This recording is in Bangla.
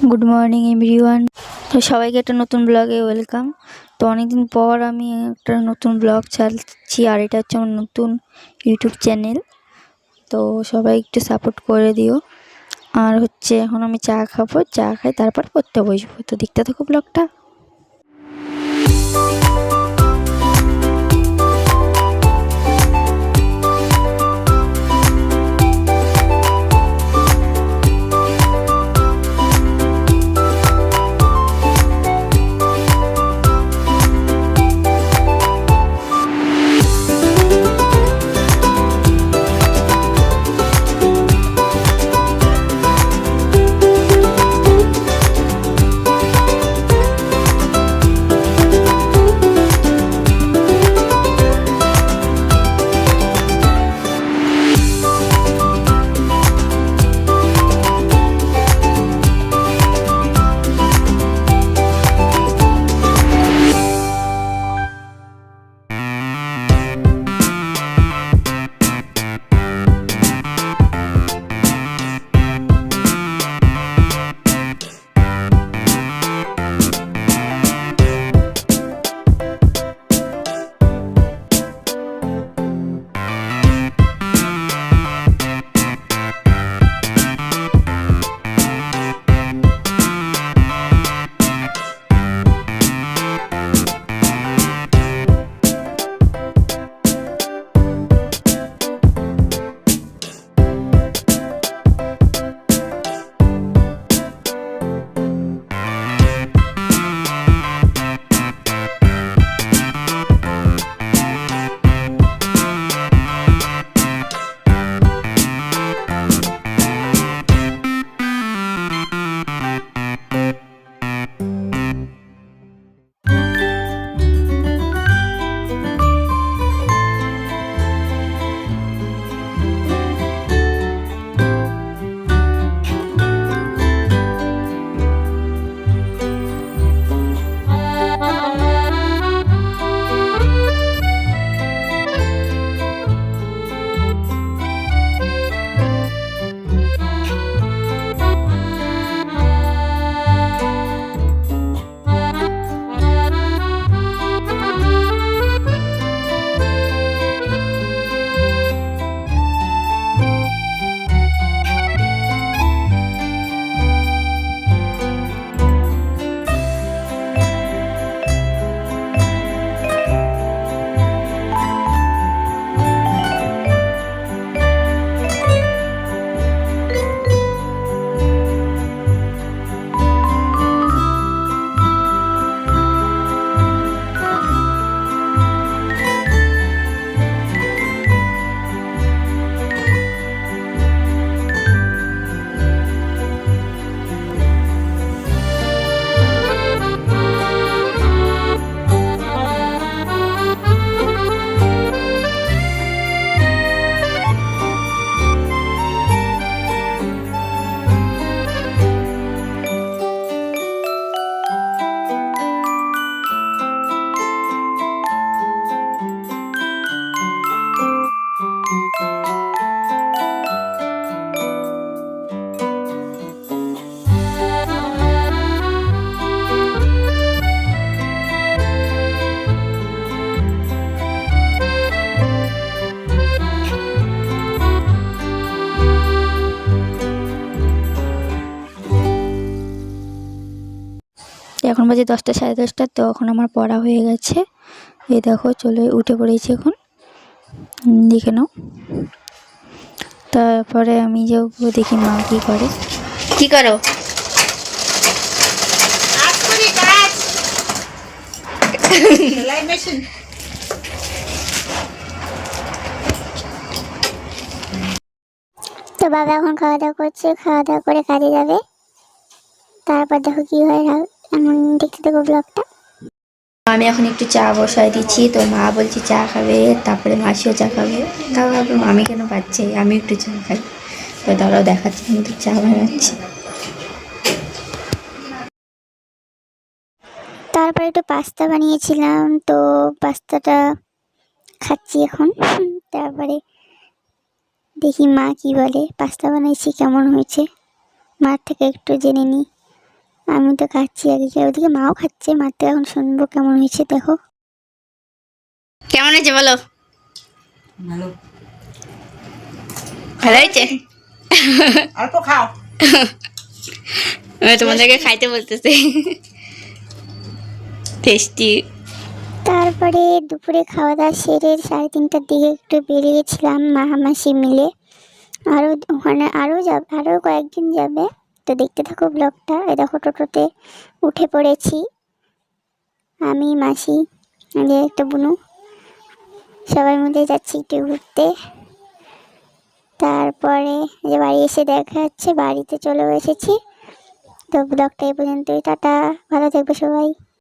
Good morning everyone. তো সবাইকে একটা নতুন ব্লগে ওয়েলকাম। তো অনেকদিন পর আমি একটা নতুন ব্লগ চালছি, আর এটা হচ্ছে আমার নতুন ইউটিউব চ্যানেল। তো সবাই একটু সাপোর্ট করে দিও। আর হচ্ছে এখন আমি চা খাবো, চা খাই তারপর পড়তে বসবো। তো দেখতে থাকো ব্লগটা। এখন বাজে 10টা, 10:30। তো এখন আমার পড়া হয়ে গেছে। এই দেখো চলে উঠে পড়েছি এখন, দেখে নাও। তারপরে আমি যে দেখি মা কি করে। কি করো? তো বাবা এখন খাওয়া দাওয়া করছে, খাওয়া দাওয়া করে কাজে যাবে। তারপর দেখো কি হয়, এমন দেখতে দেখো ব্লগটা। আমি এখন একটু চা বসাই দিচ্ছি। তো মা বলছে চা খাবে, তারপরে মাসিও চা খাবে। তাও ভাবলাম আমি কেন পাচ্ছি, আমি একটু চা খাই। তো তারাও দেখাচ্ছে আমি তো চা বানাচ্ছি। তারপরে একটু পাস্তা বানিয়েছিলাম, তো পাস্তাটা খাচ্ছি এখন। তারপরে দেখি মা কি বলে, পাস্তা বানাইছি কেমন হয়েছে, মার থেকে একটু জেনে নিই। আমি তো খাচ্ছি আগে, ওদিকে মাও খাচ্ছে, মার তো এখন শুনবো কেমন হয়েছে। দেখো কেমন হয়েছে বলো? ভালো। ভালো হয়েছে? অল্প খাও। তোমাদেরকে খাইতে বলতেছে। টেস্টি। তারপরে দুপুরে খাওয়া দাওয়া সেরে 3:30টার দিকে একটু বেরিয়েছিলাম মা মাসি মিলে। আরও ওখানে আরও কয়েকদিন যাবে, তো দেখতে থাকো ব্লগটা। এই দেখো টোটোতে উঠে পড়েছি আমি, মাসি, যে একটা বুনু, সবাই মিলে যাচ্ছি একটু ঘুরতে। তারপরে যে বাড়ি এসে দেখা যাচ্ছে বাড়িতে চলে এসেছি। তো ব্লগটা এই পর্যন্তই, টাটা, ভালো থাকবে সবাই।